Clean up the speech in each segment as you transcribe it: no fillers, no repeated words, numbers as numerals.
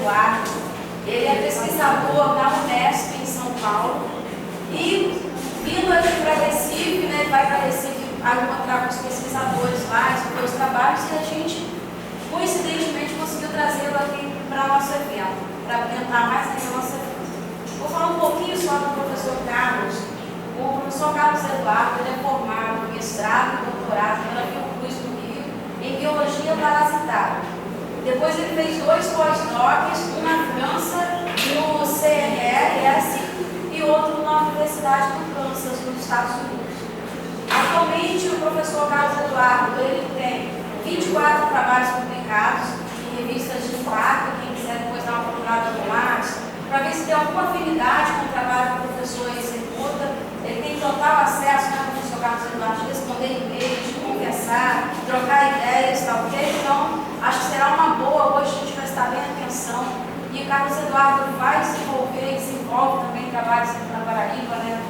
Eduardo. Ele é pesquisador da Unesp em São Paulo. E vindo aqui para Recife, né, ele vai para Recife encontrar com os pesquisadores lá, expor os trabalhos, e a gente, coincidentemente, conseguiu trazê-lo aqui para o nosso evento, para ambientar mais ainda o nosso evento. Vou falar um pouquinho só do professor Carlos. O professor Carlos Eduardo, ele é formado em mestrado e doutorado pela Fiocruz do Rio em Biologia Parasitária. Depois ele fez 2 pós-docs, um na França, no CNRS, e outro na Universidade do Kansas, nos Estados Unidos. Atualmente, o professor Carlos Eduardo, ele tem 24 trabalhos publicados em revistas de impacto. Quem quiser depois dar uma procurada no Lattes, para ver se tem alguma afinidade com o trabalho que o professor executa. Ele tem total acesso, né, professor Carlos Eduardo, de responder e-mails, de conversar, trocar ideias, tá ok? Então, acho que será uma boa. Hoje a gente vai estar bem atenção. E o Carlos Eduardo vai desenvolver e desenvolve também trabalhos aqui na Paraíba, né?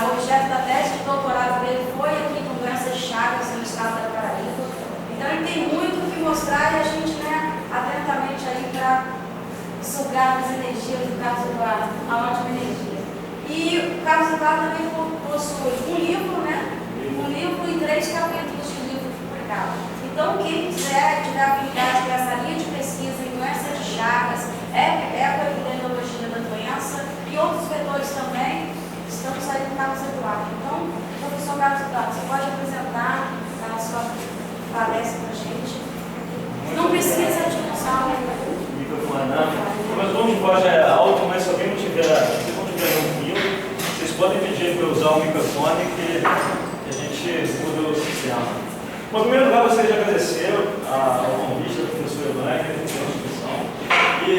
O objeto da tese de doutorado dele foi aqui com doenças de Chagas no estado da Paraíba. Então ele tem muito o que mostrar e a gente, né, atentamente aí para sugar as energias do Carlos Eduardo, a ótima energia. E o Carlos Eduardo também possui um livro, né? Um livro e 3 capítulos de livro publicado. Então quem quiser tiver habilidade para essa linha de pesquisa em doenças de Chagas, epidemiologia da doença e outros vetores também, estamos aí com o Carlos Eduardo. Então, professor Carlos Eduardo, você pode apresentar a sua palestra para a gente? Não precisa de usar o microfone, não. O meu tom de voz é alto, mas se alguém não tiver ouvindo, vocês podem pedir para eu usar o microfone que a gente muda o sistema. Bom, em primeiro lugar, gostaria de agradecer ao convite da professora Blanca, da instituição. E,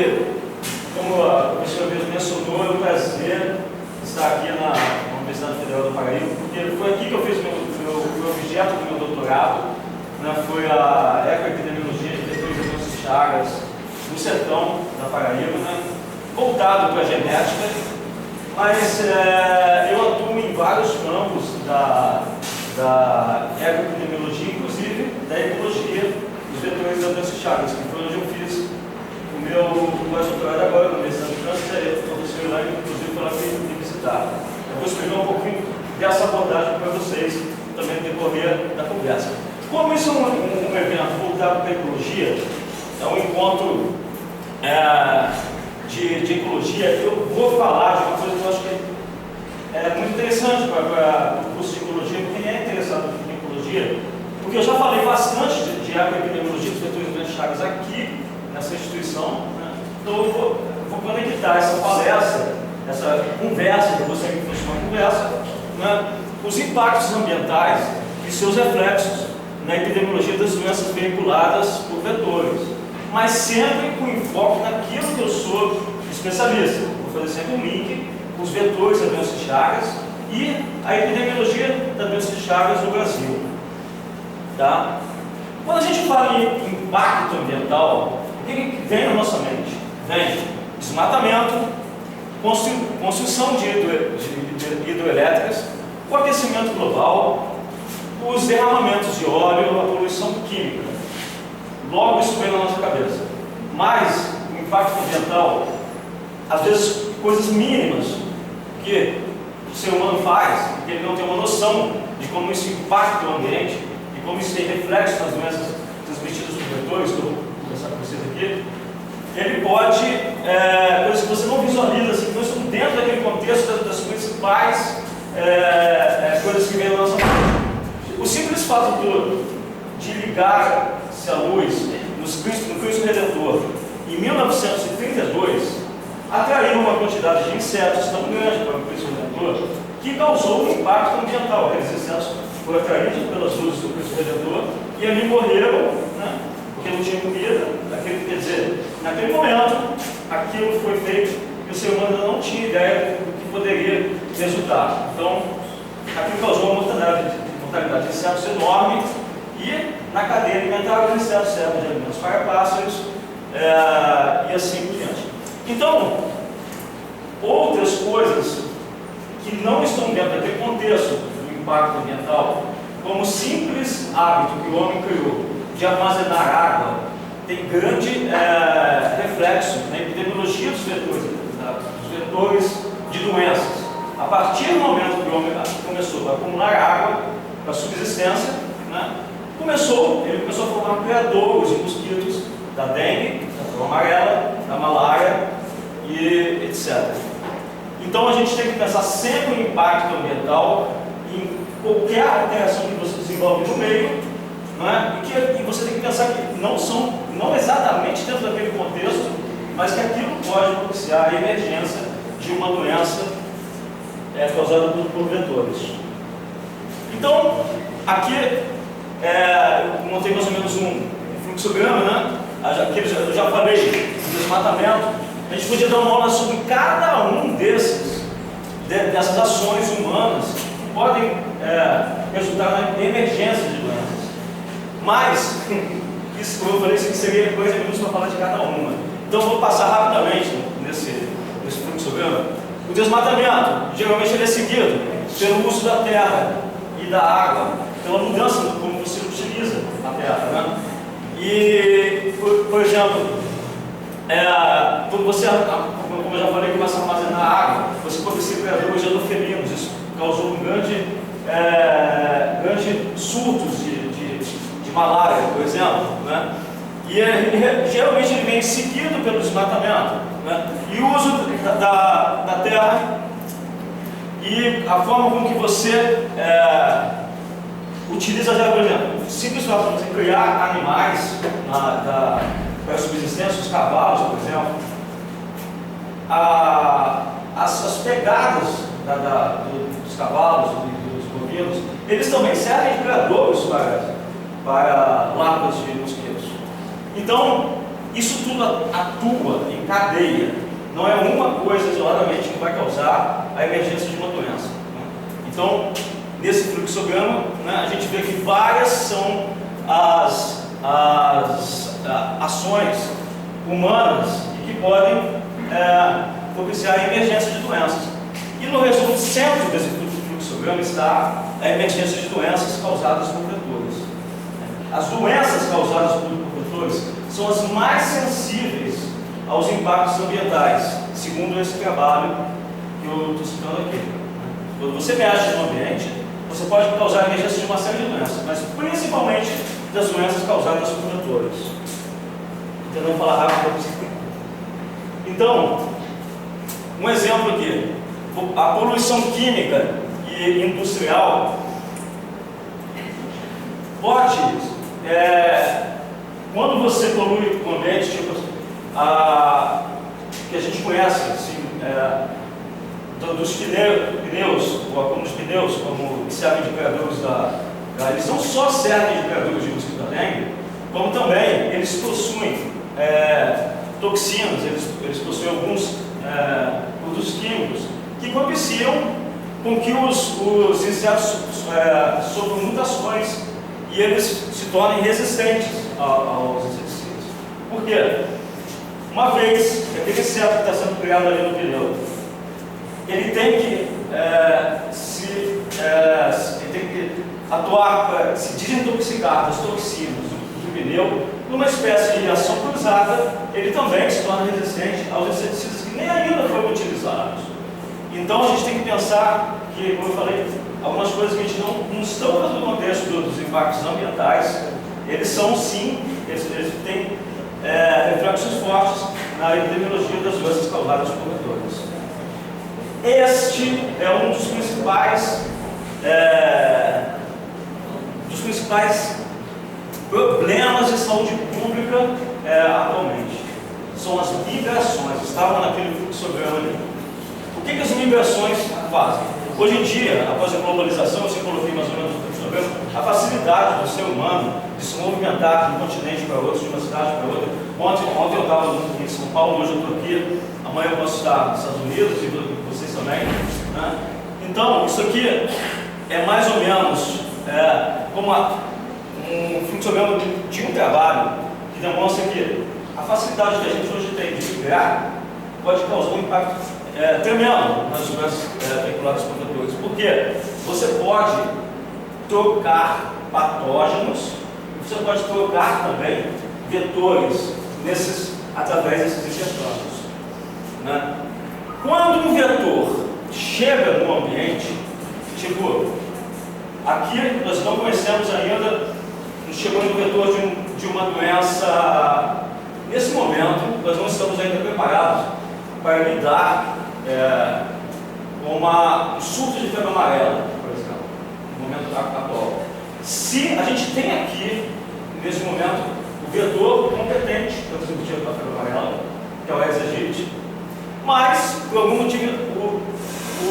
como a professora mesmo mencionou, é um prazer estar aqui na Universidade Federal do Paraíba, porque foi aqui que eu fiz o objeto do meu doutorado, né, foi a ecoepidemiologia de vetores de doenças de Chagas no sertão da Paraíba, né, voltado para a genética, mas eu atuo em vários campos da ecoepidemiologia, inclusive da ecologia dos vetores da doença de Chagas, que foi onde eu fiz o meu pós-doutorado agora na Universidade de Kansas, e o professor Elaine, inclusive, foi lá me visitar. Eu vou explicar um pouquinho dessa abordagem para vocês também no decorrer da conversa. Como isso é um evento voltado para a ecologia, é um encontro de ecologia, eu vou falar de uma coisa que eu acho que é muito interessante para o curso de ecologia, porque quem é interessado em ecologia, porque eu já falei bastante de ecoepidemiologia dos vetores de doenças de Chagas aqui nessa instituição, né? Então eu vou conectar essa palestra, essa conversa, que eu gostaria que fosse uma conversa, né, os impactos ambientais e seus reflexos na epidemiologia das doenças veiculadas por vetores, mas sempre com enfoque naquilo que eu sou especialista. Vou fazer sempre um link com os vetores da doença de Chagas e a epidemiologia da doença de Chagas no Brasil. Tá? Quando a gente fala em impacto ambiental, o que vem na nossa mente? Vem desmatamento, construção de hidroelétricas, o aquecimento global, os derramamentos de óleo, a poluição química. Logo isso vem na nossa cabeça. Mas o impacto ambiental, às vezes coisas mínimas que o ser humano faz, que ele não tem uma noção de como isso impacta o ambiente e como isso tem reflexo nas doenças transmitidas por vetores, que eu vou conversar com vocês aqui, ele pode, coisas que você não visualiza, assim, que estão dentro daquele contexto das principais coisas que vêm na nossa mente. O simples fato todo de ligar-se à luz no Cristo Redentor em 1932 atraiu uma quantidade de insetos tão grande para o Cristo Redentor que causou um impacto ambiental. Aqueles insetos foram atraídos pelas luzes do Cristo Redentor e ali morreram, né, porque não tinha comida. Quer dizer, naquele momento, aquilo foi feito e o ser humano ainda não tinha ideia do que poderia resultar. Então, aquilo causou uma mortalidade de insetos enorme e na cadeia alimentar os insetos servem de alimentos para pássaros e assim por diante. Então, outras coisas que não estão dentro daquele contexto do impacto ambiental, como o simples hábito que o homem criou de armazenar água, tem grande reflexo na epidemiologia criadouros de mosquitos da dengue, da febre amarela, da malária e etc. Então a gente tem que pensar sempre no impacto ambiental em qualquer alteração que você desenvolve no meio, não é? E você tem que pensar que não exatamente dentro daquele contexto, mas que aquilo pode propiciar a emergência de uma doença causada por vetores. Então, aqui eu montei mais ou menos um fluxograma, né? Eu já falei do desmatamento. A gente podia dar uma aula sobre cada um dessas ações humanas que podem resultar na emergência de doenças. Mas, isso eu falei que seria coisa de minutos para falar de cada uma. Então, eu vou passar rapidamente nesse fluxograma. O desmatamento, geralmente ele é seguido pelo uso da terra e da água, pela mudança de como você utiliza a terra, né? E, por exemplo, quando você, como eu já falei, começa a armazenar água, você pode ser criador de anofelinos. Isso causou um grande surtos de malária, por exemplo, né? E geralmente ele vem seguido pelo desmatamento, né? E o uso da terra e a forma como que você utiliza a terra, por exemplo, simples forma de criar animais para a subsistência, os cavalos, por exemplo, as pegadas dos cavalos e dos bovinos, eles também servem de criadouros para larvas de mosquitos. Então, isso tudo atua em cadeia. Não é uma coisa isoladamente que vai causar a emergência de uma doença, né? Então, nesse fluxograma, né, a gente vê que várias são as ações humanas que podem propiciar a emergência de doenças. E no resumo, centro desse fluxograma está a emergência de doenças causadas por vetores. As doenças causadas por vetores são as mais sensíveis aos impactos ambientais, segundo esse trabalho que eu estou citando aqui. Quando você mexe no ambiente, você pode causar a emergência de uma série de doenças, mas principalmente das doenças causadas por vetores. Tentando falar rápido para você. Então, um exemplo aqui, a poluição química e industrial pode, quando você polui o ambiente, tipo que a gente conhece, assim, dos pneus, como os pneus, como que servem de criadores eles não só servem de criadores de mosquito da dengue, como também eles possuem toxinas, eles possuem alguns produtos químicos que propiciam com que os insetos sofram mutações e eles se tornem resistentes aos inseticidas. Por quê? Uma vez que aquele inseto que está sendo criado ali no pneu, ele tem que atuar para se desintoxicar das toxinas do pneu, numa espécie de reação cruzada, ele também se torna resistente aos inseticidas que nem ainda foram utilizados. Então a gente tem que pensar que, como eu falei, algumas coisas que a gente não estão no contexto dos impactos ambientais, eles são sim, eles têm reflexos fortes na epidemiologia das doenças causadas por vetores. Este é um dos principais problemas de saúde pública atualmente. São as migrações, estavam naquele fluxograma ali. O que as migrações fazem? Hoje em dia, após a globalização, eu coloquei mais ou menos no fluxograma, a facilidade do ser humano de se movimentar de um continente para outro, de uma cidade para outra. Ontem eu estava em São Paulo, hoje eu estou aqui, amanhã eu posso estar nos Estados Unidos e vocês também, né? Então, isso aqui é mais ou menos como um fluxograma de um trabalho que demonstra que a facilidade que a gente hoje tem de migrar pode causar um impacto tremendo nas doenças veiculadas por vetores. Porque você pode trocar patógenos, você pode trocar também vetores através desses intercâmbios, né? Quando um vetor chega no ambiente, tipo, aqui nós não conhecemos ainda, chegou no vetor de uma doença. Nesse momento, nós não estamos ainda preparados para lidar com um surto de febre amarela, por exemplo, no momento atual. Se a gente tem aqui, nesse momento, o vetor competente para transmitir a febre amarela, que é o Aedes aegypti, mas, por algum motivo,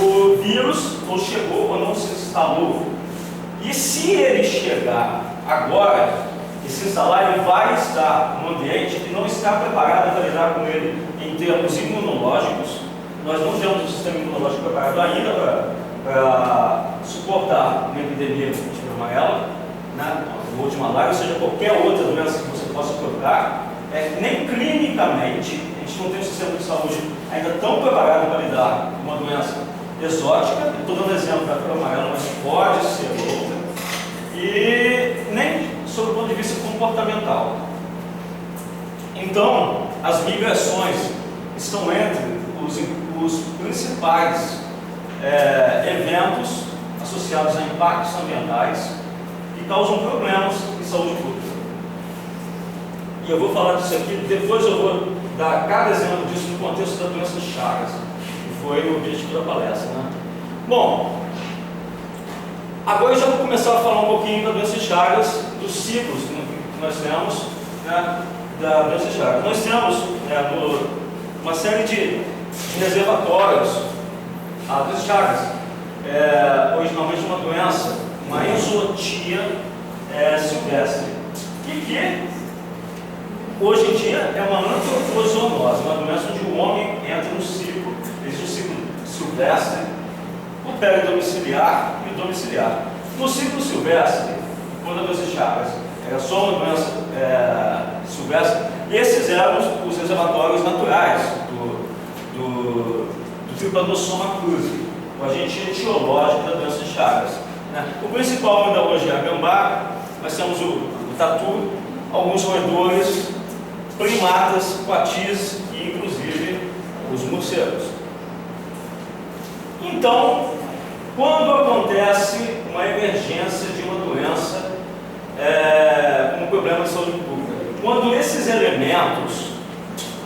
o vírus ou chegou ou não se instalou. E se ele chegar agora e se instalar, ele vai estar num ambiente que não está preparado para lidar com ele em termos imunológicos. Nós não temos um sistema imunológico preparado ainda para suportar uma epidemia de febre amarela, né, ou de malária, ou seja, qualquer outra doença que você possa procurar. Nem clinicamente, a gente não tem um sistema de saúde ainda tão preparado para lidar com uma doença exótica. Estou dando exemplo da febre amarela, mas pode ser outra. E nem sob o ponto de vista comportamental. Então, as migrações estão entre os principais eventos associados a impactos ambientais que causam problemas em saúde pública. E eu vou falar disso aqui, depois eu vou dar cada exemplo disso no contexto da doença de Chagas, que foi o objetivo da palestra, né? Bom, agora eu já vou começar a falar um pouquinho da doença de Chagas, dos ciclos que nós temos, né, da doença de Chagas. Nós temos uma série de reservatórios. A doença de Chagas é originalmente uma doença, uma exotia silvestre, que hoje em dia é uma antropozoonose, uma doença onde o homem entra no ciclo, existe o ciclo silvestre, o peridomiciliar e o domiciliar. No ciclo silvestre, quando a doença de Chagas era só uma doença silvestre, esses eram os reservatórios naturais do Trypanosoma cruzi, o agente etiológico da doença de Chagas, né? O principal ainda hoje é a gambá, nós temos o tatu, alguns roedores, primatas, coatis e inclusive os morcegos. Então, quando acontece uma emergência de uma doença, um problema de saúde pública, quando esses elementos,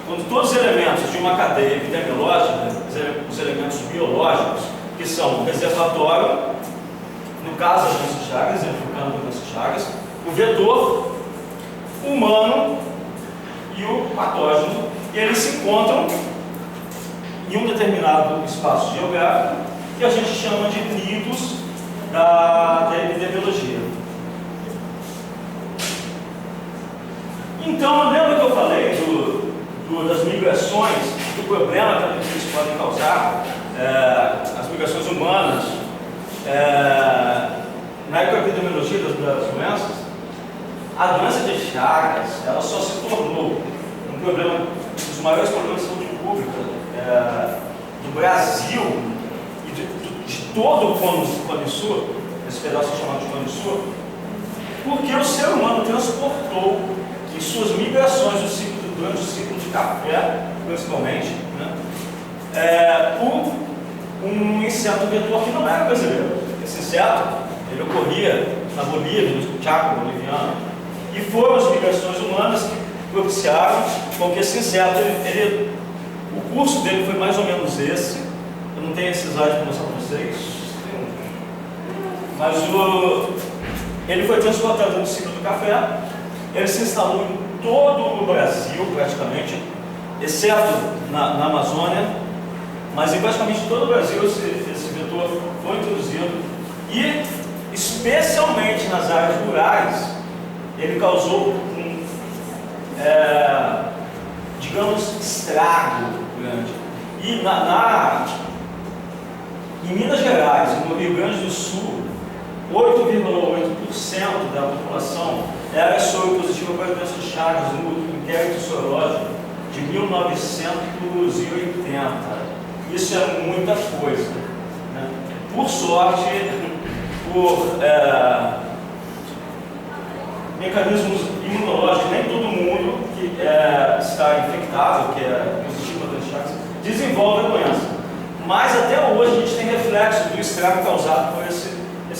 quando todos os elementos de uma cadeia epidemiológica, os elementos biológicos, que são o reservatório, no caso da doença de Chagas, exemplificando a doença de Chagas, o vetor, o humano e o patógeno, eles se encontram em um determinado espaço geográfico que a gente chama de nidos da epidemiologia. Então, lembra que eu falei das migrações, do problema que eles podem causar, as migrações humanas, na epidemiologia das doenças? A doença de Chagas, ela só se tornou um problema, um dos maiores problemas de saúde pública do Brasil e de todo o Cone Sul, esse pedaço chamado de Cone Sul, porque o ser humano transportou em suas migrações durante o ciclo de café, principalmente, né, por um inseto vetor que não era brasileiro. Esse inseto, ele ocorria na Bolívia, no Chaco boliviano, e foram as migrações humanas que propiciaram com que esse inseto, o curso dele foi mais ou menos esse. Eu não tenho esse slide para mostrar para vocês, mas ele foi transportado no ciclo do café, ele se instalou em todo o Brasil, praticamente, exceto na Amazônia, mas em praticamente todo o Brasil esse vetor foi introduzido, e especialmente nas áreas rurais, ele causou digamos, estrago grande. E em Minas Gerais e no Rio Grande do Sul, 8,8% da população era soro positiva para a doença de Chagas no inquérito sorológico de 1980. Isso é muita coisa, né? Por sorte, por mecanismos imunológicos, nem todo mundo que está infectado, que é positivo para a doença de Chagas, desenvolve a doença. Mas até hoje a gente tem reflexo do estrago causado por esse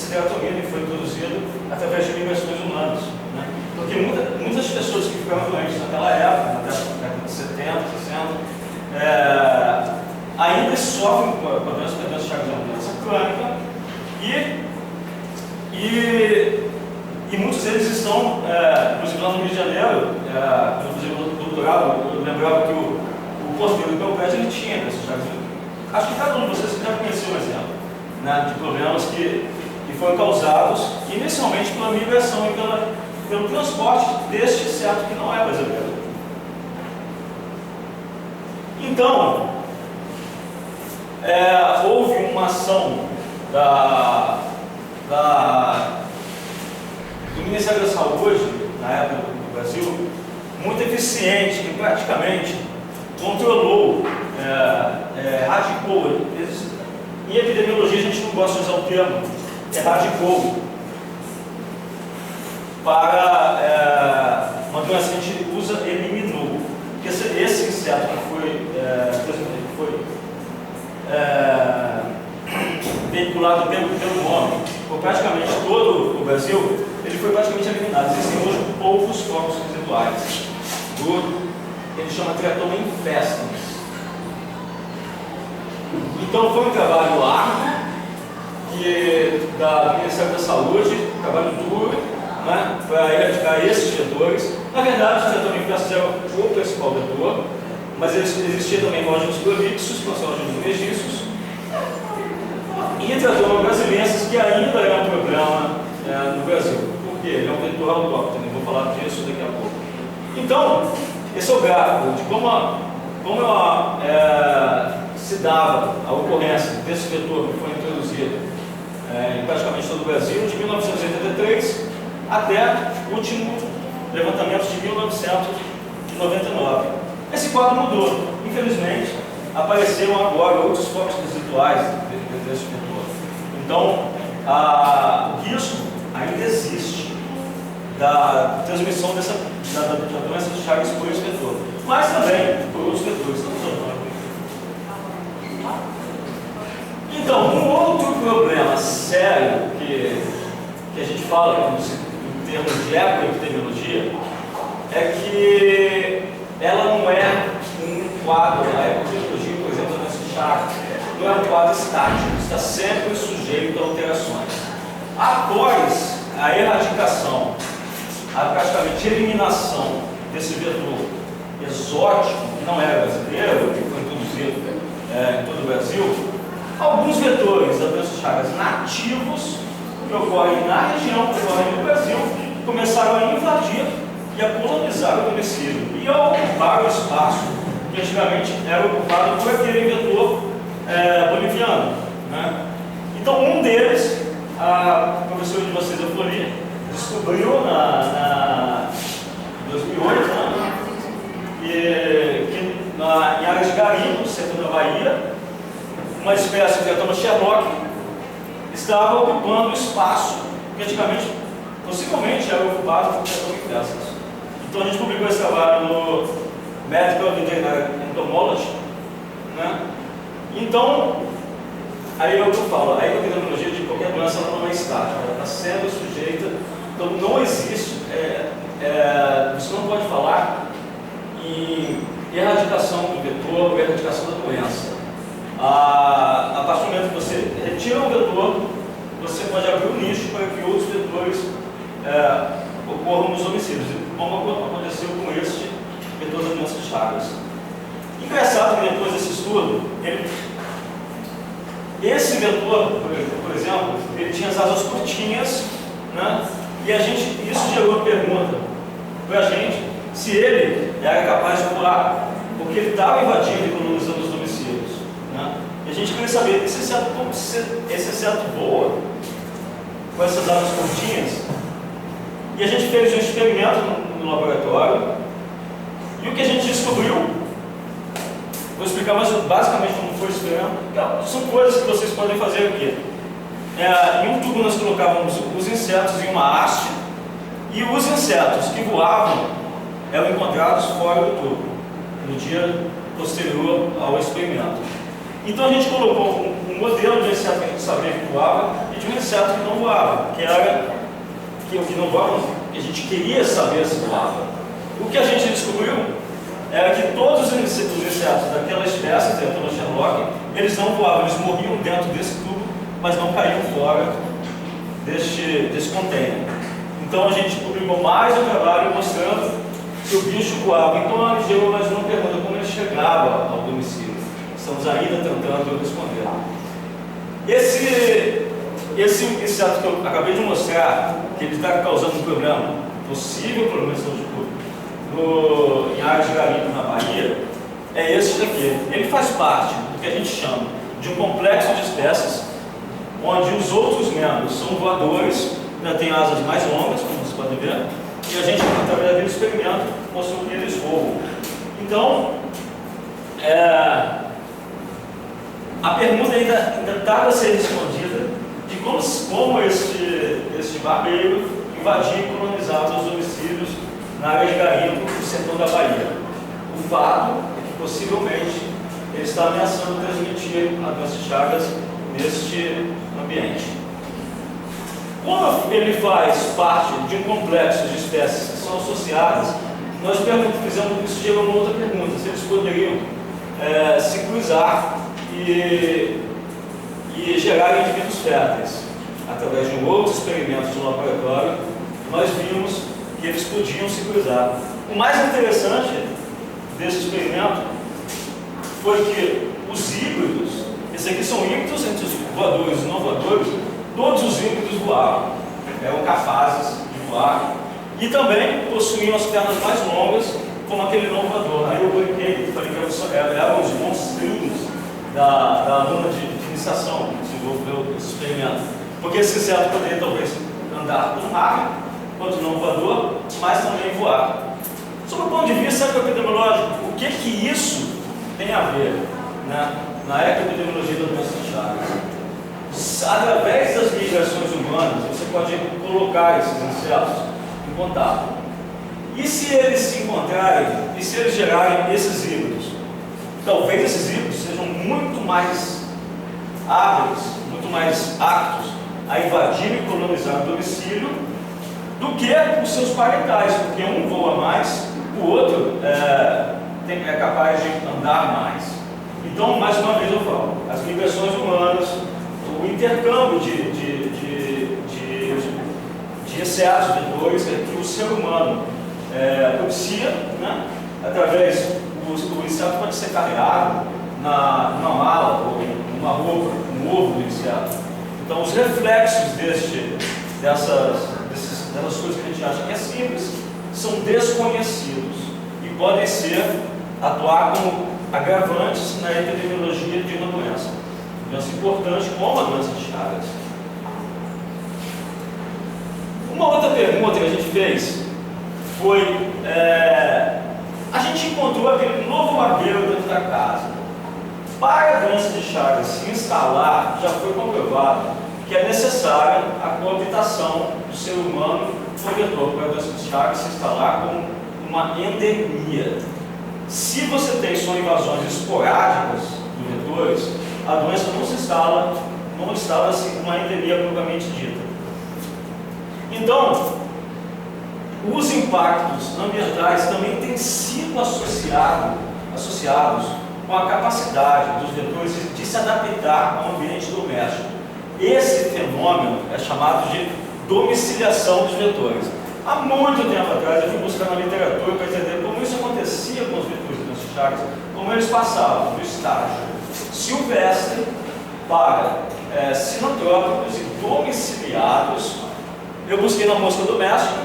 teratogênio que foi introduzido através de migrações humanas, né? Porque muitas pessoas que ficaram doentes naquela época, na década de 70, 60, ainda sofrem com a doença de Chagas, é uma doença crônica, e muitos deles estão, inclusive lá no Rio de Janeiro, quando eu fazia o doutorado, eu lembrava que o porteiro do meu prédio ele tinha doença de Chagas. Acho que cada um de vocês já conheceu um exemplo, né, de problemas que foram causados inicialmente pela migração e pelo transporte deste inseto que não é brasileiro. Então, houve uma ação do Ministério da Saúde, na época do Brasil, muito eficiente, que praticamente controlou, erradicou. Em epidemiologia a gente não gosta de usar o termo, erradicou, para uma doença que a gente usa, eliminou. Porque esse inseto que foi veiculado pelo homem por praticamente todo o Brasil, ele foi praticamente eliminado. Existem hoje poucos focos residuais que ele chama Tratoma infestans. Então foi um trabalho árduo do Ministério da Saúde, trabalho duro, né, para erradicar esses vetores. Na verdade, o Tratoma infestans era o principal vetor, mas existia também Mógenos prolixos, que são Mógenos megiços, e Tratoma brasiliensis, que ainda é um problema no Brasil. Por quê? Ele é um vetor autóctone, vou falar disso daqui a pouco. Então, esse é o gráfico de como se dava a ocorrência desse vetor que foi introduzido em praticamente todo o Brasil, de 1983 até o último levantamento de 1999. Esse quadro mudou. Infelizmente, apareceram agora outros focos residuais desse vetor. Então, o risco ainda existe da transmissão da doença de Chagas por esse vetor, mas também por outros vetores. Então, um outro problema sério que a gente fala em termos de ecoepidemiologia é que ela não é um quadro, a epidemiologia, por exemplo, da doença de Chagas, não é um quadro estático, está sempre sujeito a alterações. Após a erradicação, a praticamente eliminação desse vetor exótico, que não era brasileiro, que foi introduzido em todo o Brasil, alguns vetores da doença de Chagas nativos, que ocorrem na região, que ocorrem no Brasil, começaram a invadir e a colonizar o domicílio e a ocupar o espaço que antigamente era ocupado por aquele vetor boliviano, né? Então, um deles, a professora de vocês, a Flori, descobriu em 2008, né? Em áreas de garimpo, no centro da Bahia, uma espécie de Tratoma Sherlock estava ocupando o espaço que antigamente, possivelmente, era ocupado por Tratoma infestans. Então a gente publicou esse trabalho no Medical Veterinary Entomology, né? Então, aí é o que eu falo, a epidemiologia de qualquer doença não é estática, ela está sendo sujeita, então não existe, você não pode falar em erradicação do vetor ou erradicação da doença. A partir do momento que você retira o vetor, você pode abrir um nicho para que outros vetores ocorram nos domicílios, como aconteceu com este vetor da doença de Chagas. Engraçado que depois desse estudo, esse vetor, por exemplo, ele tinha as asas curtinhas, né? E isso gerou a pergunta para a gente se ele era capaz de voar, porque ele estava invadindo e colonizando os domicílios, né? E a gente queria saber esse inseto voa com essas asas curtinhas. E a gente fez um experimento no laboratório, e o que a gente descobriu, vou explicar mais basicamente como foi o experimento. São coisas que vocês podem fazer aqui. Em um tubo nós colocávamos os insetos em uma haste, e os insetos que voavam eram encontrados fora do tubo, no dia posterior ao experimento. Então a gente colocou um modelo de inseto que a gente sabia que voava e de um inseto que não voava, que não voava, que a gente queria saber se voava. O que a gente descobriu era que todos os insetos daquela espécie, dentro do Sherlock, eles não voavam, eles morriam dentro desse tubo, mas não caíam fora desse container. Então a gente publicou mais um trabalho mostrando que o bicho voava. Então a gente gerou mais uma pergunta: como ele chegava ao domicílio? Estamos ainda tentando responder. Esse inseto que eu acabei de mostrar, que ele está causando um problema, possível problema de saúde pública em áreas de garimpo na Bahia, é esse daqui. Ele faz parte do que a gente chama de um complexo de espécies, onde os outros membros são voadores, ainda tem asas mais longas, como vocês podem ver, e a gente, através daquele experimento, mostrou que eles voam. Então, a pergunta ainda está a ser respondida de como este barbeiro invadia e colonizava os domicílios na área de garimpo do sertão da Bahia. O fato é que possivelmente ele está ameaçando transmitir a doença de Chagas neste ambiente. Como ele faz parte de um complexo de espécies que são associadas, nós fizemos isso, gerou uma outra pergunta: se eles poderiam se cruzar e gerar indivíduos férteis. Através de um outro experimento no laboratório, nós vimos que eles podiam se cruzar. O mais interessante desse experimento foi que os híbridos, esses aqui são híbridos entre os voadores e não voadores, todos os híbridos voavam, eram capazes de voar e também possuíam as pernas mais longas, como aquele não voador. Aí eu brinquei, falei que eram os monstrinhos da aluna de iniciação que desenvolveu esse experimento, porque esse inseto poderia talvez andar tão rápido quanto não voador, mas também voar. Sob o ponto de vista epidemiológico, o que isso tem a ver, né, na epidemiologia da doença de Chagas? Através das migrações humanas, você pode colocar esses insetos em contato. E se eles se encontrarem, e se eles gerarem esses híbridos? Talvez esses híbridos sejam muito mais hábeis, muito mais aptos a invadir e colonizar o domicílio do que os seus parentais, porque um voa mais, o outro é capaz de andar mais. Então, mais uma vez eu falo, as migrações humanas, o intercâmbio de insetos, vetores, que o ser humano propicia, né, através o inseto pode ser carregado numa mala ou numa roupa, no ovo do inseto. Então, os reflexos dessas coisas que a gente acha que é simples são desconhecidos e podem atuar como agravantes na epidemiologia de uma doença importante como a doença de Chagas. Uma outra pergunta que a gente fez foi: a gente encontrou aquele novo barbeiro dentro da casa. Para a doença de Chagas se instalar, já foi comprovado que é necessária a coabitação do ser humano com o vetor para a doença de Chagas se instalar como uma endemia. Se você tem só invasões esporádicas de vetores, a doença não se instala-se uma endemia propriamente dita. Então, os impactos ambientais também têm sido associados com a capacidade dos vetores de se adaptar ao ambiente doméstico. Esse fenômeno é chamado de domiciliação dos vetores. Há muito tempo atrás eu fui buscar na literatura para entender como isso acontecia com os vetores da doença de Chagas, como eles passavam do estágio silvestre para sinotrópicos e domiciliados. Eu busquei na mosca doméstica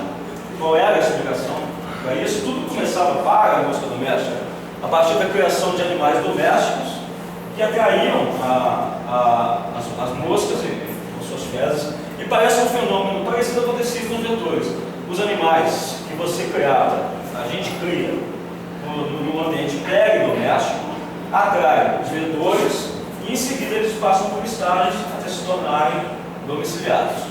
qual era a explicação para isso. Tudo começava para a mosca doméstica a partir da criação de animais domésticos que atraíam as moscas com suas fezes, e parece um fenômeno parecido acontecia com os vetores. Os animais que você criava, a gente cria no ambiente peridoméstico, atrai os vetores e em seguida eles passam por estágios até se tornarem domiciliados.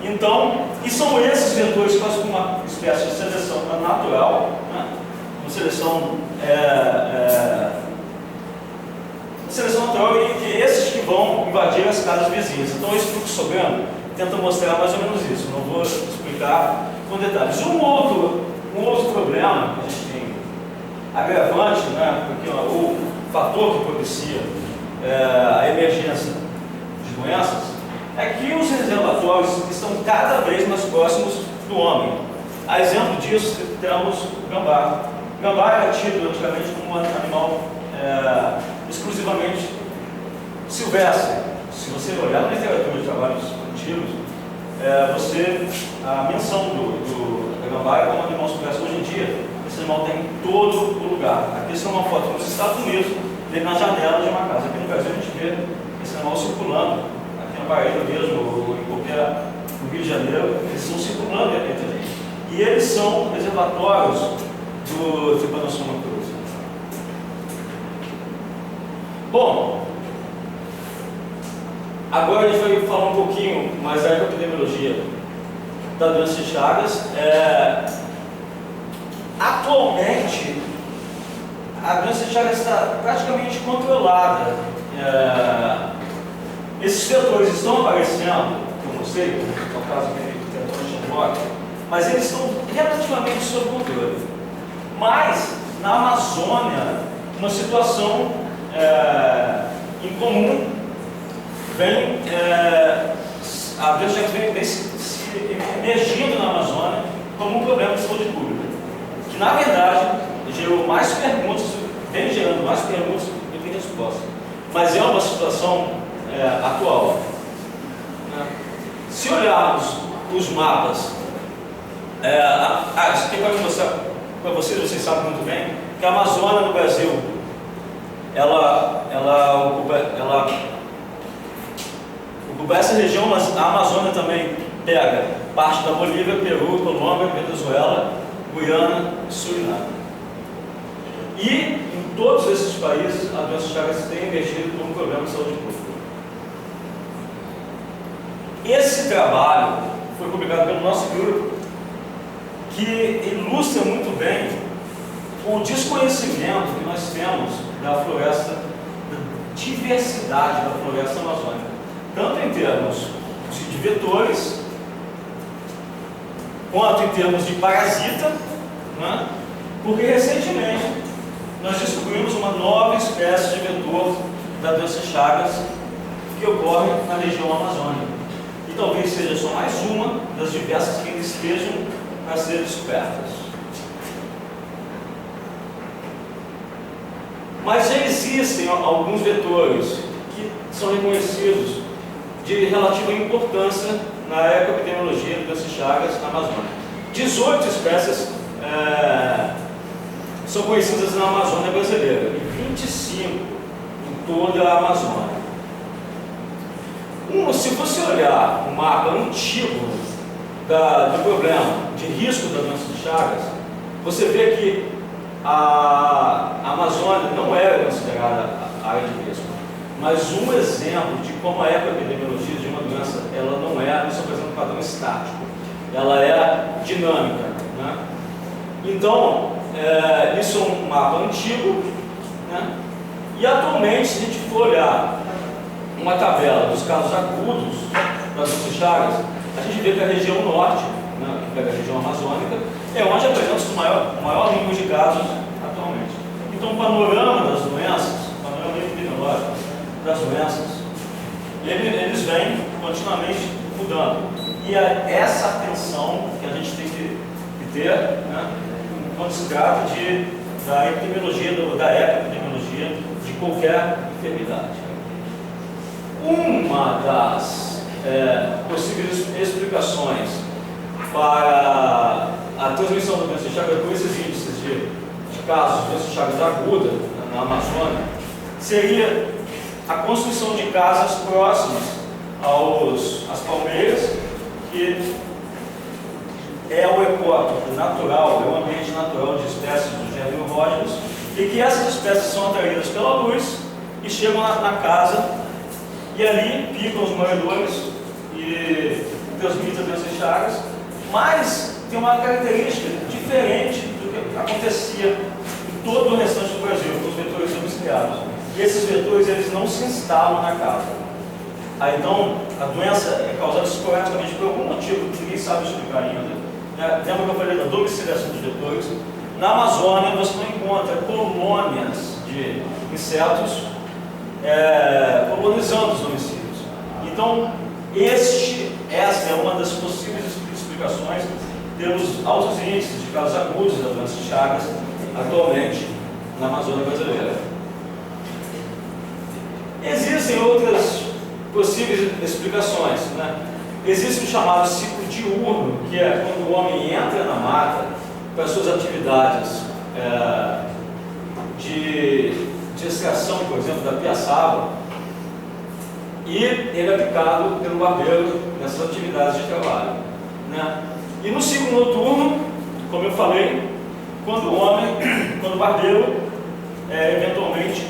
Então, e são esses vetores que fazem uma espécie de seleção natural, né? Uma seleção natural, e esses que vão invadir as casas vizinhas. Então, esse fluxograma tenta mostrar mais ou menos isso. Não vou explicar explicar com detalhes. Um outro problema que a gente tem agravante, né, porque o fator que propicia a emergência de doenças é que os reservatórios estão cada vez mais próximos do homem. A exemplo disso, temos o gambá. O gambá era tido antigamente como um animal exclusivamente silvestre. Se você olhar na literatura de trabalhos antigos, a menção do gambá é como um animal silvestre. Hoje em dia, esse animal tem em todo o lugar. Aqui são uma foto nos Estados Unidos, dele na janela de uma casa. Aqui no Brasil a gente vê esse animal circulando, aqui na Bahia mesmo, ou em qualquer, no Rio de Janeiro, eles estão circulando entre a gente. E eles são reservatórios do Trypanosoma cruzi. Bom, agora a gente vai falar um pouquinho mais da epidemiologia da doença de Chagas. Atualmente, a doença de Chagas está praticamente controlada. Esses vetores estão aparecendo, eu não sei, no caso que tentou chamar, mas eles estão relativamente sob controle. Mas, na Amazônia, uma situação incomum a doença de Chagas vem se emergindo na Amazônia como um problema de saúde pública, que na verdade gerou mais perguntas, vem gerando mais perguntas do que respostas. Mas é uma situação atual. Se olharmos os mapas, isso aqui pode mostrar para vocês sabem muito bem, que a Amazônia no Brasil, ela ocupa essa região, mas a Amazônia também pega parte da Bolívia, Peru, Colômbia, Venezuela, Guiana e Suriname. E em todos esses países, a doença de Chagas tem emergido como problema de saúde pública. Esse trabalho foi publicado pelo nosso grupo, que ilustra muito bem o desconhecimento que nós temos da floresta, da diversidade da floresta amazônica, tanto em termos de vetores, quanto em termos de parasita, né? Porque recentemente nós descobrimos uma nova espécie de vetor da doença Chagas que ocorre na região amazônica. E talvez seja só mais uma das diversas que ainda estejam a ser descobertas. Mas já existem alguns vetores que são reconhecidos de relativa importância na ecoepidemiologia da doença Chagas na Amazônia. 18 espécies são conhecidas na Amazônia brasileira e 25 em toda a Amazônia. Se você olhar o mapa antigo do problema de risco da doença de Chagas, você vê que a Amazônia não era considerada área de risco. Mas um exemplo de como a ecoepidemiologia de uma doença, ela não é, isso é um padrão estático, ela é dinâmica, né? Então, isso é um mapa antigo, né? E atualmente, se a gente for olhar uma tabela dos casos agudos da doença de Chagas, a gente vê que a região norte, né, que pega a região amazônica, é onde apresenta o maior número de casos atualmente. Então, o panorama das doenças, o panorama epidemiológico das doenças, eles vêm continuamente mudando. E é essa atenção que a gente tem que ter, né, quando se trata da epidemiologia, da ecoepidemiologia de qualquer enfermidade. Uma das possíveis explicações para a transmissão da doença de Chagas com esses índices de casos de doença de Chagas aguda na Amazônia seria a construção de casas próximas às palmeiras, que é o ecótopo natural, é o ambiente natural de espécies do gênero Rhodus, e que essas espécies são atraídas pela luz e chegam na casa e ali picam os moedores e transmitem a doença de Chagas, mas tem uma característica diferente do que acontecia em todo o restante do Brasil, com os vetores domiciliados. E esses vetores, eles não se instalam na casa. Então, a doença é causada esporadicamente por algum motivo que ninguém sabe explicar ainda. Lembra que eu falei da domiciliação dos vetores? Na Amazônia, você não encontra colônias de insetos colonizando os domicílios. Então, essa é uma das possíveis explicações pelos altos índices de casos agudos da doença de Chagas atualmente na Amazônia brasileira. Existem outras possíveis explicações, né? Existe o chamado ciclo diurno, que é quando o homem entra na mata para suas atividades de extração, por exemplo, da piaçaba, e ele é picado pelo barbeiro nessas atividades de trabalho, né? E no ciclo noturno, como eu falei, quando o barbeiro eventualmente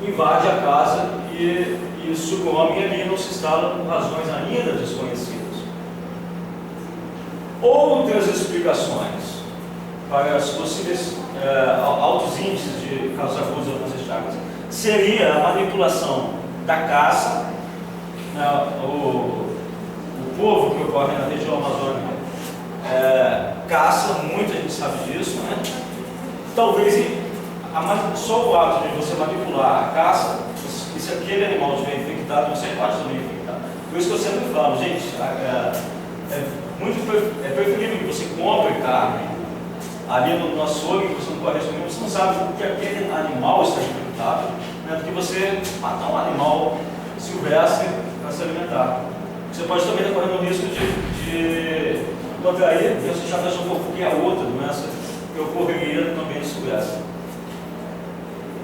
invade a casa e sucumbe e ali não se instala por razões ainda desconhecidas. Outras explicações para os possíveis altos índices de casos agudos da doença de Chagas seria a manipulação da caça, né? O povo que ocorre na região amazônica caça, muita gente sabe disso, né? Talvez só o ato de você manipular a caça, e se aquele animal estiver infectado, você pode também infectar. Por isso que eu sempre falo, gente, é preferível que você compre carne ali no açougue, que você não corre risco nenhum, você não sabe que aquele animal está infectado, né, do que você matar um animal silvestre para se alimentar. Você pode também estar correndo o risco de contrair doença de Chagas de corpo, que é outra doença que ocorreria no ambiente silvestre.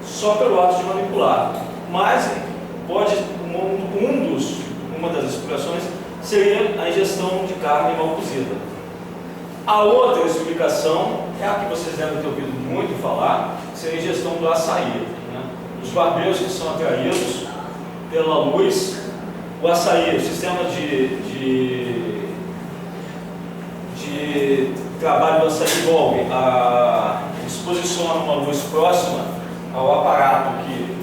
Só pelo ato de manipular. Mas pode, uma das explicações seria a ingestão de carne mal cozida. A outra explicação é a que vocês devem ter ouvido muito falar, que seria a ingestão do açaí, né? Os barbeiros que são atraídos pela luz, o açaí, o sistema de trabalho do açaí envolve eles posicionam uma luz próxima ao aparato que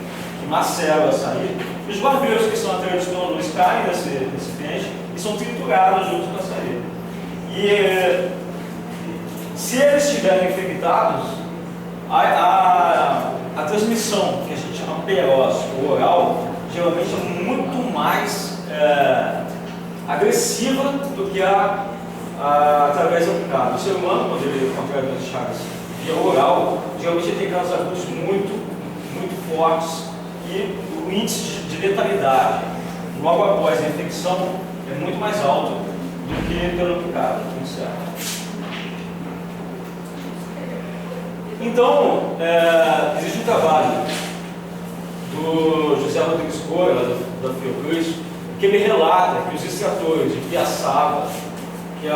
macera o açaí, e os barbeiros que são atraídos pela luz caem nesse recipiente e são triturados junto com o açaí. E se eles estiverem infectados, a transmissão, que a gente chama perós, ou oral, geralmente é muito mais agressiva do que através do picado. O ser humano, quando ele contrai a doença de Chagas via oral, geralmente ele tem casos agudos muito fortes e o índice de letalidade logo após a infecção é muito mais alto do que pelo picado inicial. Então, existe um trabalho do José Rodrigues Cora, da Fiocruz, que ele relata que os extratores de piaçaba, que é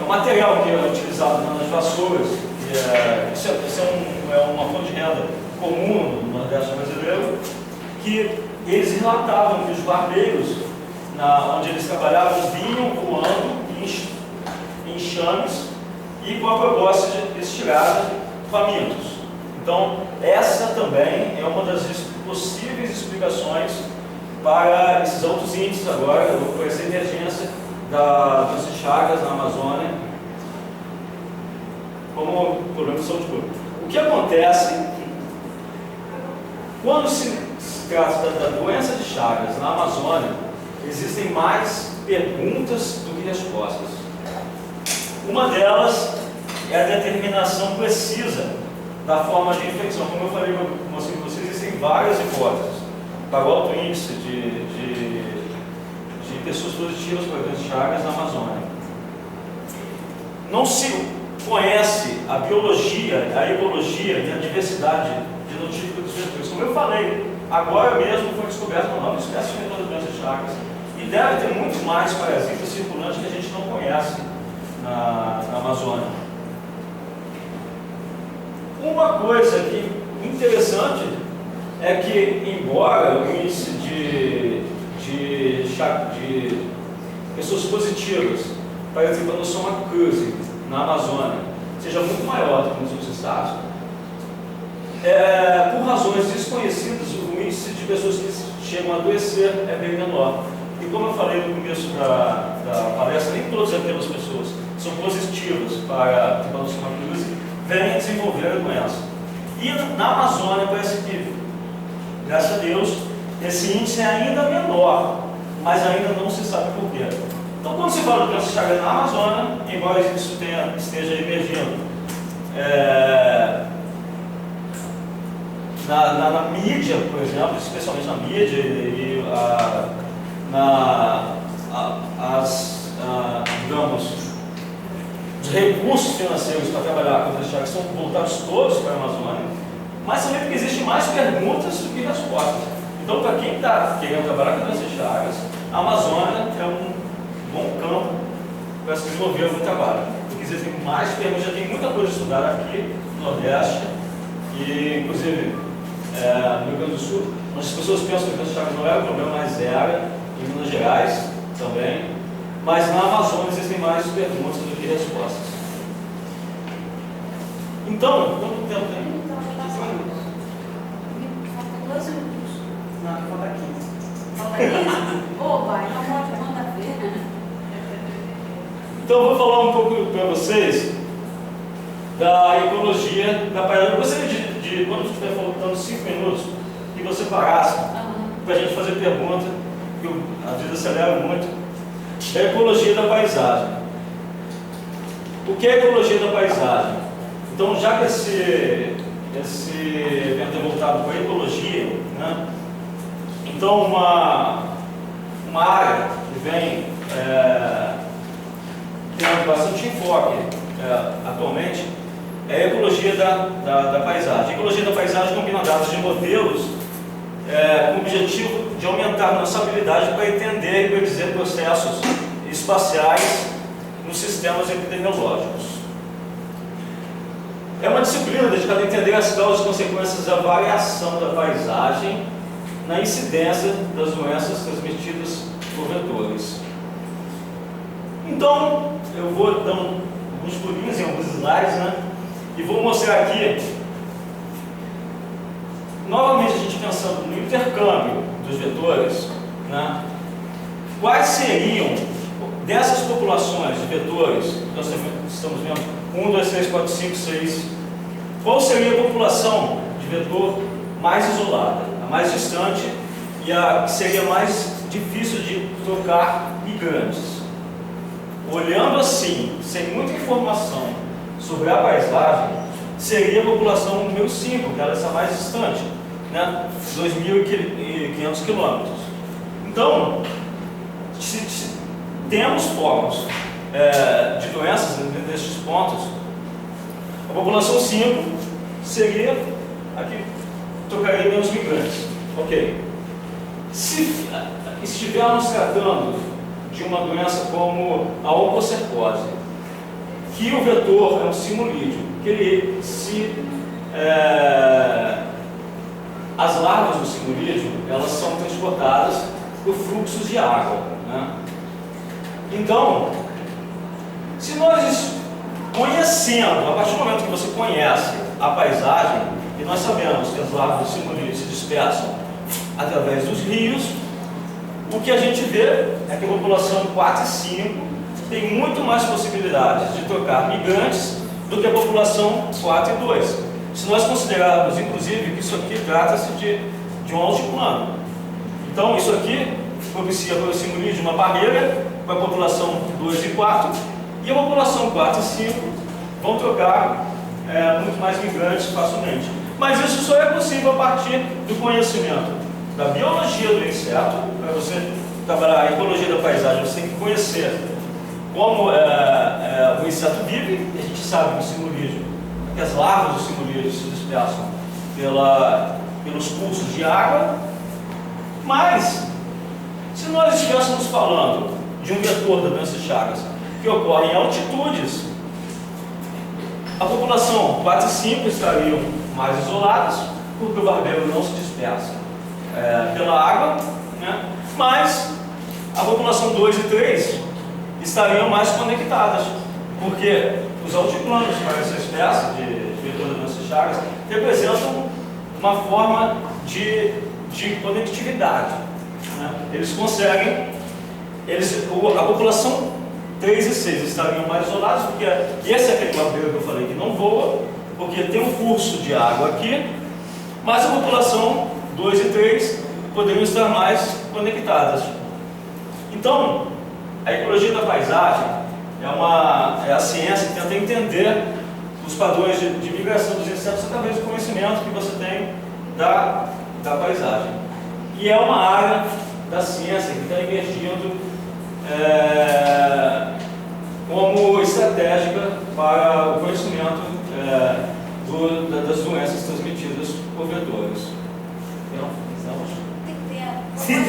um material que é utilizado nas vassouras, isso é uma fonte de renda comum no Nordeste brasileiro, que eles relatavam que os barbeiros, onde eles trabalhavam, vinham voando em enxames e com a proposta de estirada famintos. Então, essa também é uma das possíveis explicações para esses altos índices agora, por essa emergência da doença de Chagas na Amazônia, como problema de saúde pública. O que acontece quando se trata da doença de Chagas na Amazônia? Existem mais perguntas do que respostas. Uma delas é a determinação precisa da forma de infecção. Como eu falei para vocês, existem várias hipóteses para o alto índice de pessoas positivas para a doença de Chagas na Amazônia. Não se conhece a biologia, a ecologia e a diversidade genotípica dos vetores. Como eu falei, agora mesmo foi descoberta uma nova espécie de doença de Chagas e deve ter muito mais parasitas circulantes que a gente não conhece na Amazônia. Uma coisa que interessante é que, embora o índice de pessoas positivas para a Trypanosoma cruzi na Amazônia seja muito maior do que nos outros estados, por razões desconhecidas, o índice de pessoas que chegam a adoecer é bem menor. E como eu falei no começo da palestra, nem todas aquelas pessoas são positivas para a tuberculose vêm desenvolver a doença. E na Amazônia parece que, graças a Deus, esse índice é ainda menor, mas ainda não se sabe por quê. Então, quando se fala de doença de Chagas na Amazônia, embora isso esteja emergindo na mídia, por exemplo, especialmente na mídia e digamos, os recursos financeiros para trabalhar com doença de Chagas são voltados todos para a Amazônia, mas também porque existem mais perguntas do que respostas. Então, para quem está querendo trabalhar com doença de Chagas, a Amazônia é um bom campo para se desenvolver algum trabalho, porque existem mais perguntas, já tem muita coisa estudada aqui no Nordeste, e inclusive no Rio Grande do Sul, onde as pessoas pensam que a doença de Chagas não era um problema, mas era, em Minas Gerais também, mas na Amazônia existem mais perguntas do que respostas. Então, quanto tempo tem? Falta 12 minutos. Não, falta 15. Falta 15? Ô, vai, não pode, manda ver. Então, eu vou falar um pouco para vocês da ecologia da paisagem. Eu gostaria de quando estiver faltando 5 minutos, que você parasse para a gente fazer pergunta, porque a vida acelera muito. Da ecologia da paisagem. O que é ecologia da paisagem? Então, já que esse evento é voltado para a ecologia, né? Então uma área que vem tendo bastante enfoque atualmente é a ecologia da paisagem. A ecologia da paisagem combina dados de modelos com o objetivo de aumentar nossa habilidade para entender e predizer processos espaciais nos sistemas epidemiológicos. É uma disciplina dedicada a entender as causas e consequências da variação da paisagem na incidência das doenças transmitidas por vetores. Então, eu vou dar alguns pulinhos em alguns slides, né? E vou mostrar aqui, novamente a gente pensando no intercâmbio dos vetores, né? Quais seriam, dessas populações de vetores, nós estamos vendo 1, 2, 3, 4, 5, 6, qual seria a população de vetor mais isolada, a mais distante e a que seria mais difícil de trocar migrantes? Olhando assim, sem muita informação sobre a paisagem, seria a população número 5, que ela está mais distante, né? 2.500 quilômetros. Então, se temos focos de doenças nesses pontos, a população 5 seria a que trocaria menos migrantes. Ok. Se estivermos tratando de uma doença como a oncocercose, que o vetor é um simulídeo, que ele as larvas do simulídeo, elas são transportadas por fluxos de água, né? Então, se nós conhecendo, a partir do momento que você conhece a paisagem, e nós sabemos que as larvas do simulídeo se dispersam através dos rios, o que a gente vê é que a população 4 e 5 tem muito mais possibilidades de trocar migrantes do que a população 4 e 2. Se nós considerarmos, inclusive, que isso aqui trata-se de um altiplano. Então, isso aqui propicia para o simulídeo uma barreira para a população 2 e 4, e a população 4 e 5 vão trocar muito mais migrantes facilmente. Mas isso só é possível a partir do conhecimento da biologia do inseto. Para você trabalhar a ecologia da paisagem, você tem que conhecer como o inseto vive. A gente sabe que o simulídeo, que as larvas do simulídeo se dispersam pelos cursos de água. Mas, se nós estivéssemos falando de um vetor da doença de Chagas que ocorre em altitudes, a população 4 e 5 estariam mais isoladas, porque o barbeiro não se dispersa pela água, né? Mas a população 2 e 3 estariam mais conectadas, porque os altiplanos para essa espécie de vetor da doença de Chagas representam uma forma de conectividade. Né? Eles conseguem, a população 3 e 6 estariam mais isolados, porque esse é aquele barbeiro que eu falei que não voa, porque tem um curso de água aqui, mas a população 2 e 3 poderiam estar mais conectadas. Então, a ecologia da paisagem é a ciência que tenta entender os padrões de migração dos insetos através do conhecimento que você tem da paisagem. E é uma área da ciência que está emergindo como estratégica para o conhecimento das doenças transmitidas por vetores. Então, Tem tempo. Sim,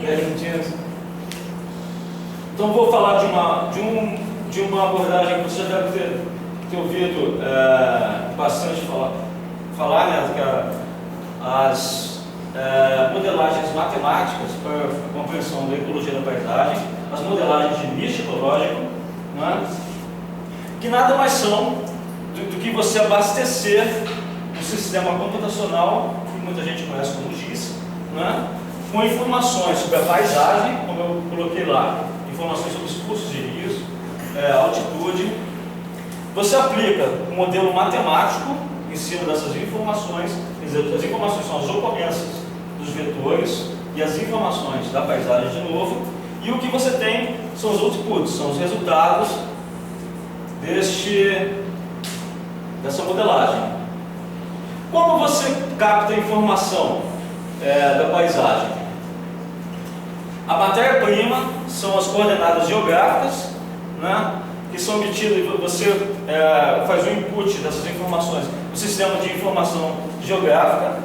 Agora, gente, então vou falar de uma abordagem que você deve ter ouvido bastante falar, né, que as modelagens matemáticas para a compreensão da ecologia da paisagem, as modelagens de nicho ecológico, né, que nada mais são do que você abastecer o sistema computacional, que muita gente conhece como GIS, né, com informações sobre a paisagem, como eu coloquei lá, informações sobre os cursos de rios, altitude. Você aplica um modelo matemático em cima dessas informações, quer dizer, as informações são as ocorrências dos vetores e as informações da paisagem de novo, e o que você tem são os outputs, são os resultados dessa modelagem. Como você capta a informação da paisagem? A matéria-prima são as coordenadas geográficas, né, que são obtidas, você faz o input dessas informações no sistema de informação geográfica,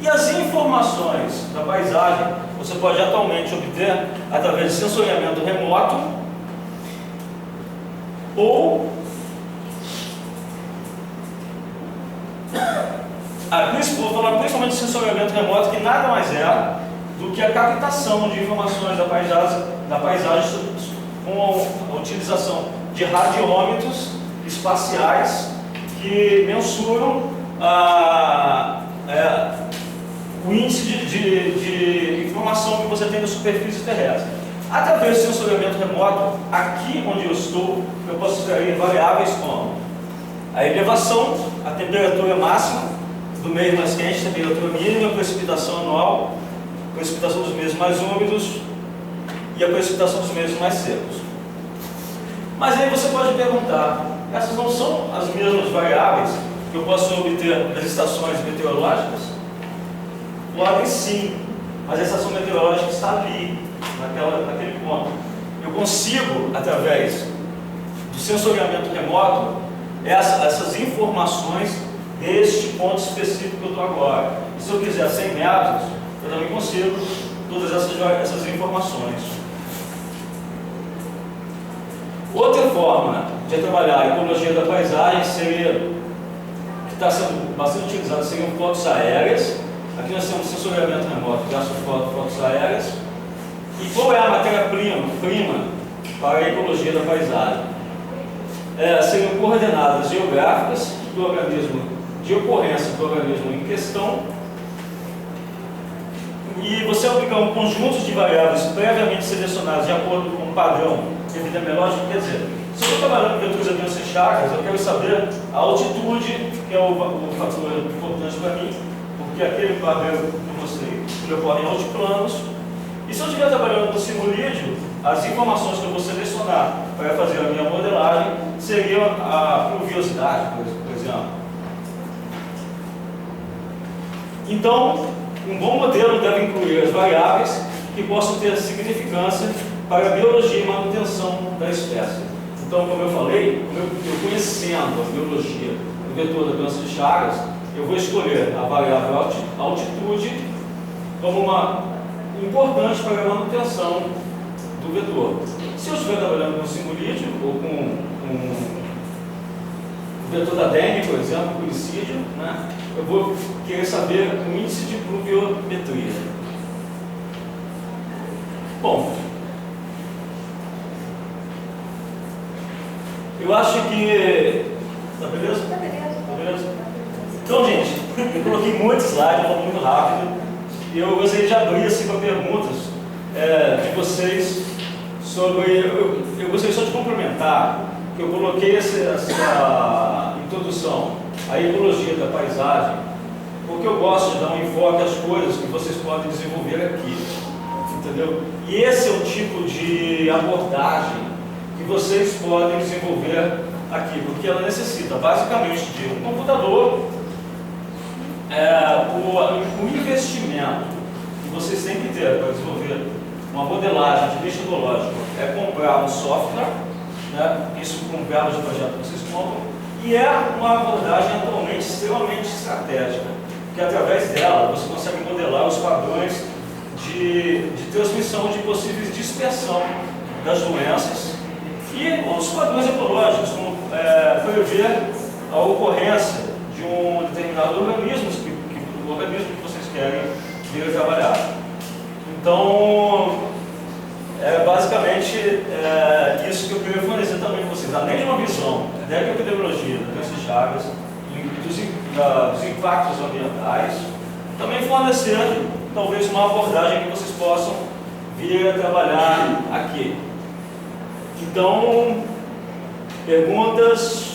e as informações da paisagem você pode atualmente obter através de sensoriamento remoto ou vou falar principalmente de sensoriamento remoto, que nada mais é do que a captação de informações da paisagem com a utilização de radiômetros espaciais que mensuram o índice de informação que você tem na superfície terrestre. Através do sensoriamento remoto, aqui onde eu estou, eu posso extrair variáveis como a elevação, a temperatura máxima do meio mais quente, a temperatura mínima, a precipitação anual, a precipitação dos meses mais úmidos e a precipitação dos meses mais secos. Mas aí você pode perguntar, essas não são as mesmas variáveis que eu posso obter das estações meteorológicas? Podem sim, mas a estação meteorológica está ali, naquele ponto. Eu consigo, através do sensoriamento remoto, essas informações deste ponto específico que eu estou agora. E se eu quiser 100 metros, eu também consigo todas essas informações. Outra forma de trabalhar a ecologia da paisagem seria, que está sendo bastante utilizada, seriam fotos aéreas. Aqui nós temos sensoriamento remoto, fotos aéreas. E qual é a matéria-prima para a ecologia da paisagem? Seriam coordenadas geográficas do organismo, de ocorrência do organismo em questão, e você aplicar um conjunto de variáveis previamente selecionadas de acordo com um padrão epidemiológico. Quer dizer, se eu estou trabalhando com vetores aviões em Chagas, eu quero saber a altitude, que é o fator importante para mim, porque aquele padrão que eu mostrei, ele ocorre em altiplanos. E se eu estiver trabalhando com simulídeo, as informações que eu vou selecionar para fazer a minha modelagem seriam a pluviosidade, por exemplo. Então, um bom modelo deve incluir as variáveis que possam ter significância para a biologia e manutenção da espécie. Então, como eu falei, eu conhecendo a biologia do vetor da doença de Chagas, eu vou escolher a variável altitude como uma importante para a manutenção do vetor. Se eu estiver trabalhando com simulídeo ou com o vetor da dengue, por exemplo, o culicídio, né, eu vou querer saber o índice de pluviometria. Bom, eu acho que... Tá beleza? Tá beleza. Tá beleza? Então, gente, Eu coloquei muitos slides, eu vou muito rápido. E eu gostaria de abrir assim para perguntas de vocês sobre. Eu gostaria só de complementar que eu coloquei essa introdução à ecologia da paisagem, porque eu gosto de dar um enfoque às coisas que vocês podem desenvolver aqui, entendeu? E esse é o tipo de abordagem que vocês podem desenvolver aqui, porque ela necessita basicamente de um computador. O investimento que vocês têm que ter para desenvolver uma modelagem de metodológica é comprar um software, né? Isso com verba de projeto que vocês compram, e é uma abordagem atualmente extremamente estratégica, porque através dela você consegue modelar os padrões de transmissão de possíveis dispersão das doenças e os padrões ecológicos, como prever a ocorrência de um determinado organismo que vocês querem vir a trabalhar. Então, basicamente isso que eu queria fornecer também para vocês. Além de uma visão da epidemiologia, da doença de Chagas, dos impactos ambientais, também fornecer talvez uma abordagem que vocês possam vir a trabalhar aqui. Então, perguntas?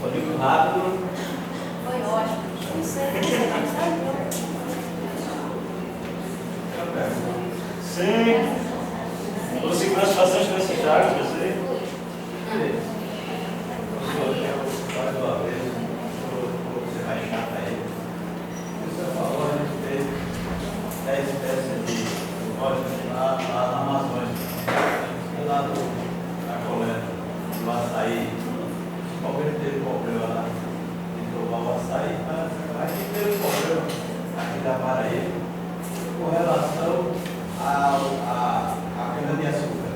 Pode ir muito rápido. Foi ótimo. Isso é Sim. Estou seguindo bastante nesse Chagas, eu sei. Mais uma vez, vou ser mais chato aí. O senhor falou a respeito da espécie de órgãos lá na Amazônia, lá na coleta do açaí. Principalmente teve problema lá de tomar o açaí, mas aqui teve problema aqui da Paraíba com relação à cana-de-açúcar.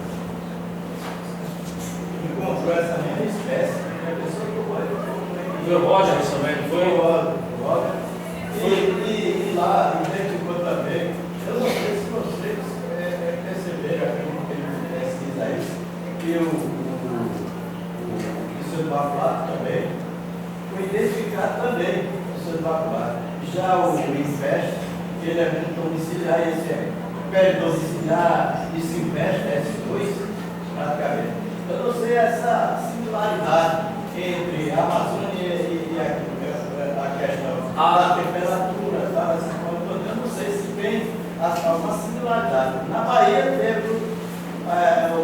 Encontrou essa mesma espécie, a pessoa que Foi o Roger também, não foi? o Roger. E lá, em vez de quando também, eu não sei se vocês perceberam, acredito que ele pesquisa isso, que o seu Bacular também foi identificado também o seu Bacular. Já o Infest, ele é muito domiciliar, esse é peridomiciliar e Silvestre, S2, praticamente. Eu não sei essa similaridade entre a Amazônia e a questão da temperatura, tá? Essa coisa toda. Eu não sei se tem uma similaridade. Na Bahia teve o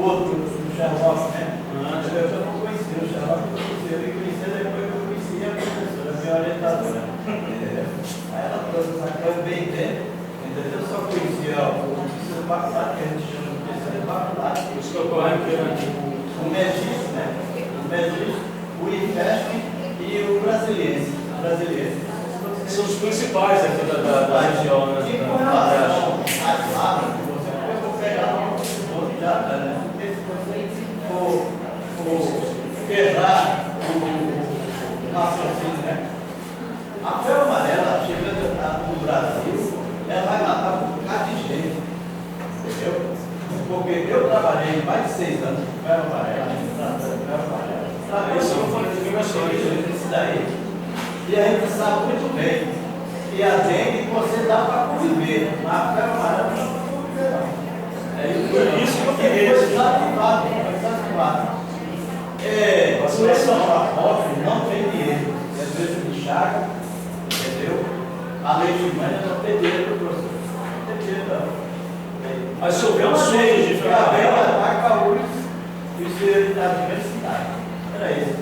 outro, o Sherlock, né? Eu não conhecia o Sherlock, eu conhecia depois que eu conhecia a professora, a minha orientadora. Entendeu? Aí ela trouxe essa coisa bem dentro, entendeu? Eu só conhecia o Cícero Bacular, que a gente chama de Cícero Bacular. Isso que ocorre aqui, O Megis, né? O Megis, o Infest e o Brasiliense. são os principais aqui da região, né? E com relação às lavras que você pode, eu vou pegar um já, né? Se você for quebrar o raciocínio, né? A febre amarela chega no Brasil, ela vai matar um bocado de gente, entendeu? Porque eu trabalhei mais de 6 anos com febre amarela, Isso eu falei de dimensões. isso daí. E a gente sabe muito bem que a dengue você dá para conviver, mas a febre amarela não dá para conviver, não. Por isso que eu queria Foi isso. desativado, foi desativado. Vacinação para pobre não tem dinheiro. É doença de Chagas, entendeu? A leishmania não tem dinheiro, professor. Não tem dinheiro, não. Mas se houver um sonho de febre amarela, ataca os da diversidade. Era isso.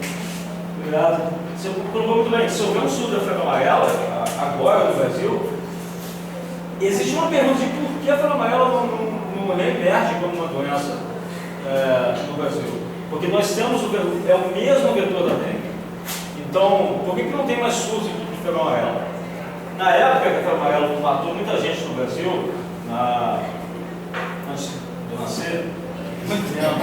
obrigado. Você colocou muito bem. Se houver um surto da febre amarela, agora no Brasil, existe uma pergunta de por que a febre amarela não reemerge como uma doença no Brasil. Porque nós temos o mesmo vetor da dengue. Então, por que não tem mais surto de febre amarela? Na época que a febre amarela matou muita gente no Brasil, antes de eu nascer, muito tempo.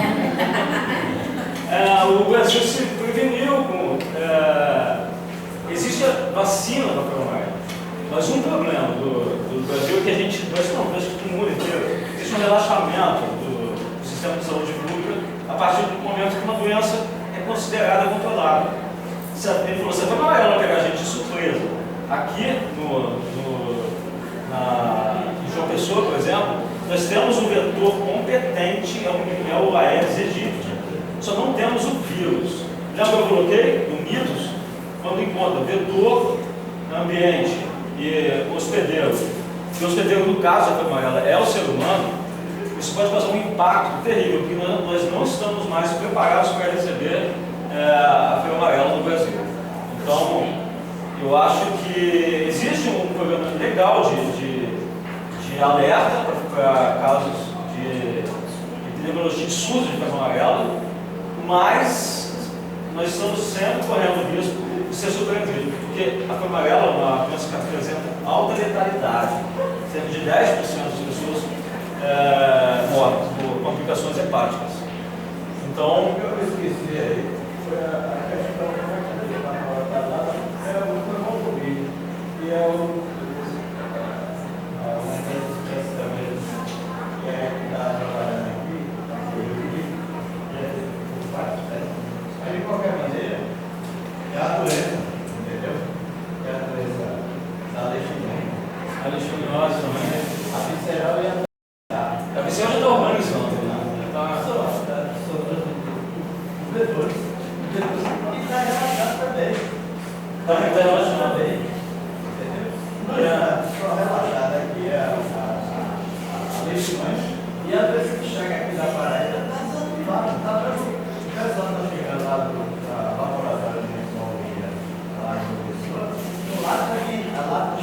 O Brasil se preveniu com. Existe a vacina da febre amarela, mas um problema do Brasil é que acho que no mundo inteiro, existe um relaxamento do sistema de saúde pública a partir do momento que uma doença é considerada controlada. Ele falou, você foi amarelo pegar a gente de surpresa. Aqui em João Pessoa, por exemplo, nós temos um vetor competente, é o Aedes aegypti. Só não temos o vírus. Lembra que eu coloquei no mitos? Quando encontra vetor, ambiente e hospedeiro. E o hospedeiro, no caso da febre amarela, é o ser humano. Isso pode causar um impacto terrível, porque nós não estamos mais preparados para receber a febre amarela no Brasil. Então, eu acho que existe um programa legal de alerta para casos de epidemiologia de surto de febre amarela, mas nós estamos sempre correndo o risco de ser surpreendido, porque a febre amarela é uma doença que apresenta alta letalidade, cerca de 10% das pessoas mortas por complicações hepáticas. Então, eu esqueci aí, foi a questão que é o Covid, que é uma espécie também que está trabalhando aqui, mas de qualquer maneira, é a doença, entendeu? É a doença da leishmaniose. a leishmaniose também. A visceral e a A visceral já está organizando, né? os vetores. E está relacionado também. Está relacionado também. Entendeu? Não é só relaxada aqui a leishmaniose. E a doença que chega aqui da Paraíba está tranquilo. O pessoal está chegando lá do laboratório de tecnologia lá em Pessoa. Lá está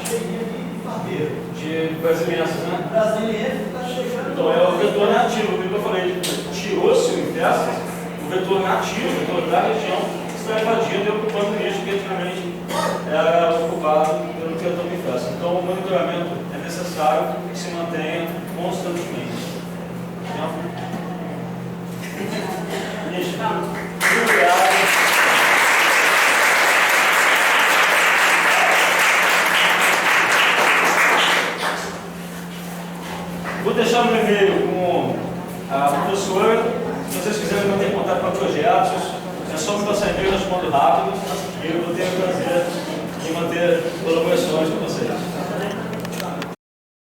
cheio de farmeiro. de brasileiros, né? Brasileiro está chegando. Então é o vetor nativo, o que eu falei, tirou-se o infesto, o vetor nativo, o vetor da região, está invadindo e ocupando o nicho que antigamente era ocupado pelo vetor do infesto. Então o monitoramento é necessário que se mantenha constantemente. Nicho, obrigado. Vou deixar meu e-mail com a professora. Se vocês quiserem manter contato com projetos, é só me passar e-mail, eu respondo rápido e eu vou ter o prazer de manter colaborações com vocês.